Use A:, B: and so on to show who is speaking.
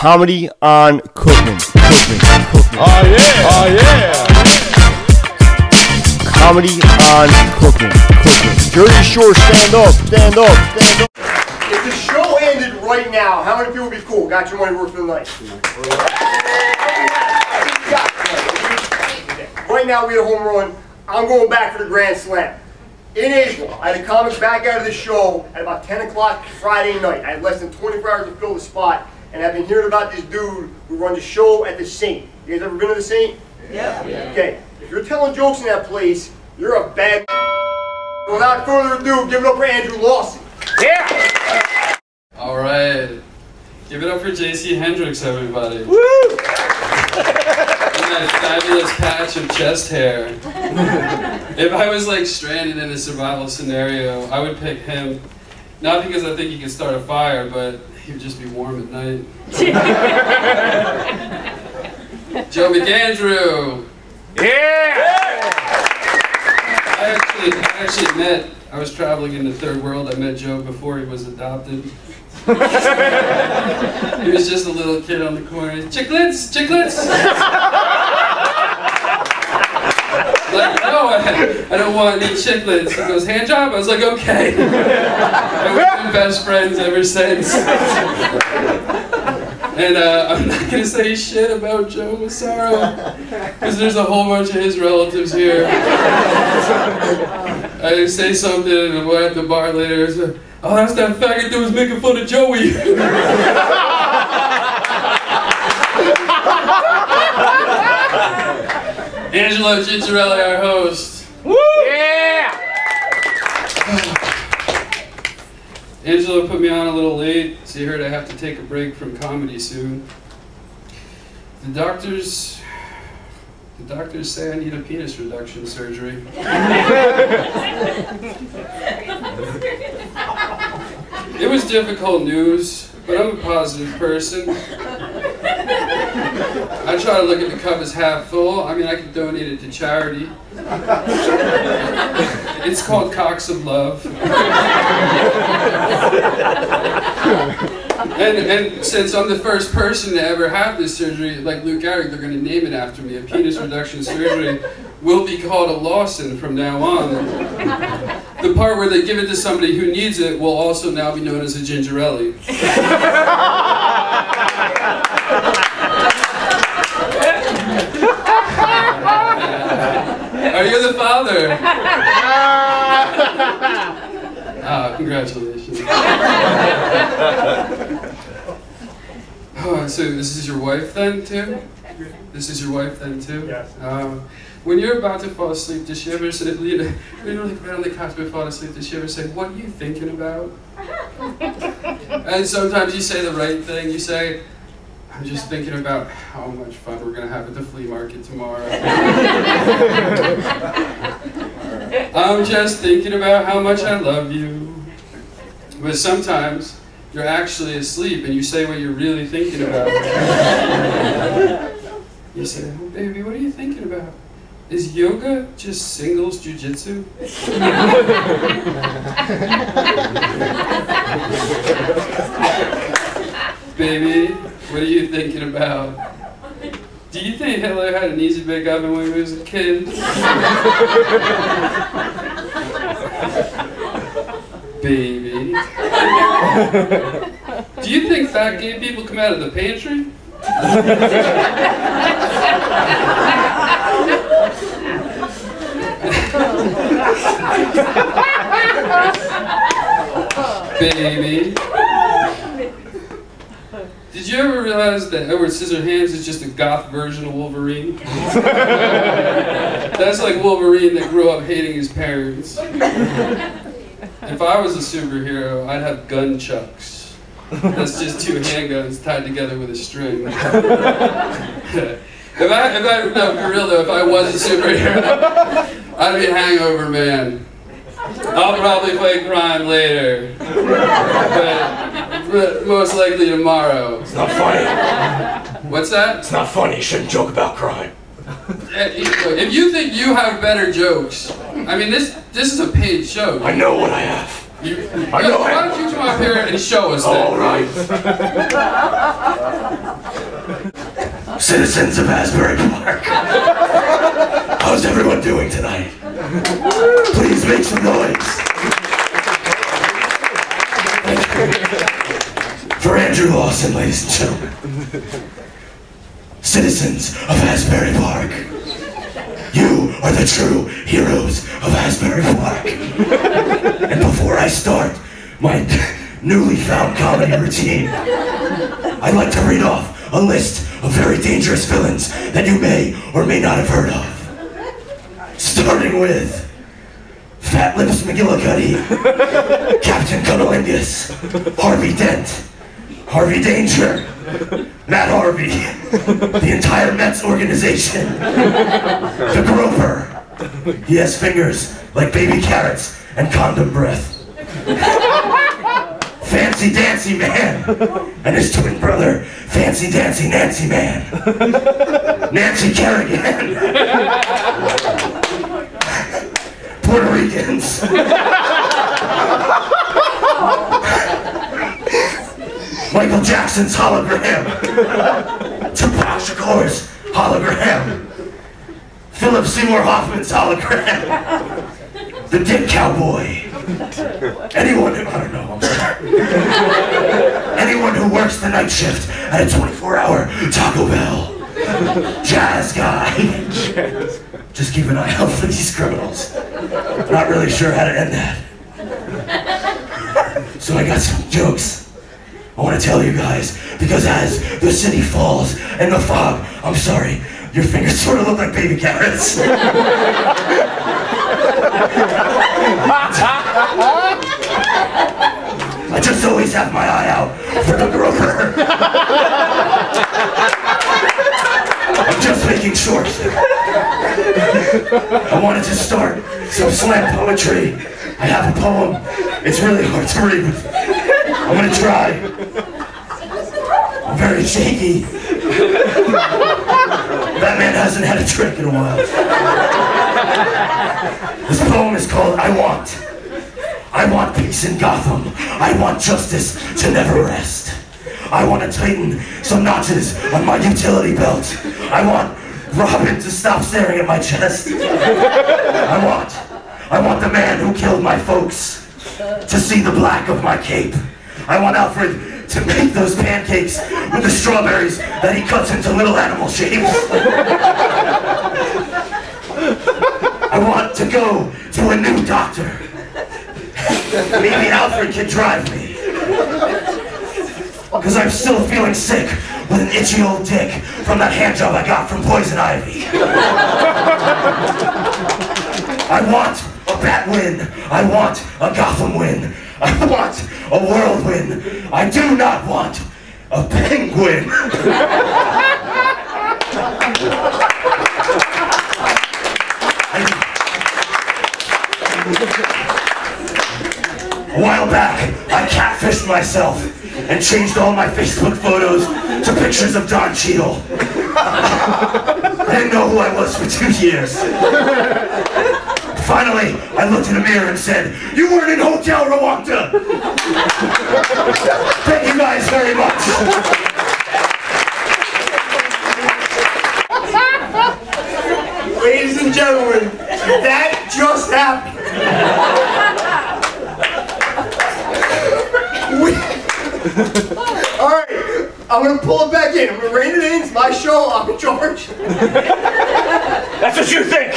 A: Comedy on Cookman. Cookman.
B: Oh yeah! Oh yeah!
A: Comedy on Cookman. Jersey Shore, stand up, stand up, stand up. If the show ended right now, how many people would be cool? Got your money worth for the night. Right now we had a home run. I'm going back for the Grand Slam. In Israel, I had a comic back out of the show at about 10 o'clock Friday night. I had less than 24 hours to fill the spot, and I've been hearing about this dude who runs a show at the Saint. You guys ever been to the Saint? Yeah. Okay, if you're telling jokes in that place, you're a bad. Without further ado, give it up for Andrew Lawson.
C: Yeah! All right. Give it up for J.C. Hendricks, everybody.
B: Woo!
C: And that fabulous patch of chest hair. If I was like stranded in a survival scenario, I would pick him. Not because I think he could start a fire, but he would just be warm at night. Joe McAndrew.
B: Yeah!
C: I actually met, I was traveling in the third world, I met Joe before he was adopted. He was just a little kid on the corner. Chicklets! Chicklets! Like, no, I don't want any chicklets. He goes, hand job? I was like, okay. And we've been best friends ever since. And I'm not going to say shit about Joe Massaro, because there's a whole bunch of his relatives here. I say something and we're at the bar later, so, oh, that's that faggot that was making fun of Joey. Angelo Gingerelli, our host.
B: Woo! Yeah!
C: Angelo put me on a little late, so you heard I have to take a break from comedy soon. The doctors say I need a penis reduction surgery. It was difficult news, but I'm a positive person. I try to look at the cup as half full. I mean, I could donate it to charity. It's called Cocks of Love. And since I'm the first person to ever have this surgery, like Luke Gehrig, they're going to name it after me. A penis reduction surgery will be called a Lawson from now on. The part where they give it to somebody who needs it will also now be known as a Gingerelli. Are you the father? Congratulations. Oh, so this is your wife then, too? This is your wife then, too?
A: Yes.
C: When you're about to fall asleep, does she ever say, when you're like right on the couch before falling asleep, does she ever say, what are you thinking about? And sometimes you say the right thing. You say, I'm just thinking about how much fun we're going to have at the flea market tomorrow. I'm just thinking about how much I love you. But sometimes you're actually asleep and you say what you're really thinking about. You say, oh, baby, what are you thinking about? Is yoga just singles jujitsu? Baby, what are you thinking about? Do you think Hitler had an easy bake oven when he was a kid? Baby. Do you think fat gay people come out of the pantry? Baby. Did you ever realize that Edward Scissorhands is just a goth version of Wolverine? That's like Wolverine that grew up hating his parents. If I was a superhero, I'd have gun chucks. That's just two handguns tied together with a string. No, for real though, if I was a superhero, I'd be Hangover Man. I'll probably play crime later, but most likely tomorrow.
B: It's not funny.
C: What's that?
B: It's not funny. You shouldn't joke about crime.
C: If you think you have better jokes, I mean, this is a paid show.
B: I know what I have.
C: Why don't you come up here and show us that?
B: All right. Citizens of Asbury Park. How's everyone doing tonight? Please make some noise. For Andrew Lawson, ladies and gentlemen. Citizens of Asbury Park. You are the true heroes of Asbury Park. And before I start my newly found comedy routine, I'd like to read off a list of very dangerous villains that you may or may not have heard of. Starting with Fat Lips McGillicuddy, Captain Cunnilingus, Harvey Dent, Harvey Danger, Matt Harvey, the entire Mets organization, the Groper. He has fingers like baby carrots and condom breath. Fancy Dancy Man and his twin brother, Fancy Dancy Nancy Man. Nancy Kerrigan. Puerto Ricans. Michael Jackson's hologram. Tupac Shakur's hologram. Philip Seymour Hoffman's hologram. The Dick Cowboy. Anyone who, I don't know, I'm sorry. Anyone who works the night shift at a 24-hour Taco Bell. Jazz guy. Just keep an eye out for these criminals. Not really sure how to end that. So I got some jokes I want to tell you guys, because as the city falls in the fog, I'm sorry, your fingers sort of look like baby carrots. I just always have my eye out for the Groper. I'm just making short. I wanted to start some slam poetry. I have a poem. It's really hard to read, but I'm gonna try. I'm very shaky. That man hasn't had a drink in a while. This poem is called I Want peace in Gotham. I want justice to never rest. I want to tighten some notches on my utility belt. I want Robin to stop staring at my chest. I want the man who killed my folks to see the black of my cape. I want Alfred to make those pancakes with the strawberries that he cuts into little animal shapes. I want to go to a new doctor. Maybe Alfred can drive me. Because I'm still feeling sick with an itchy old dick from that hand job I got from Poison Ivy. I want a bat win. I want a Gotham win. I want a world win. I do not want a penguin. A while back, I catfished myself and changed all my Facebook photos to pictures of Don Cheadle. I didn't know who I was for 2 years. Finally, I looked in the mirror and said, "You weren't in Hotel Rwanda." Thank you guys very much.
A: Ladies and gentlemen, that just happened. Alright, I'm gonna pull it back in. I'm gonna rein it in. It's my show. I'm in charge.
B: That's what you think.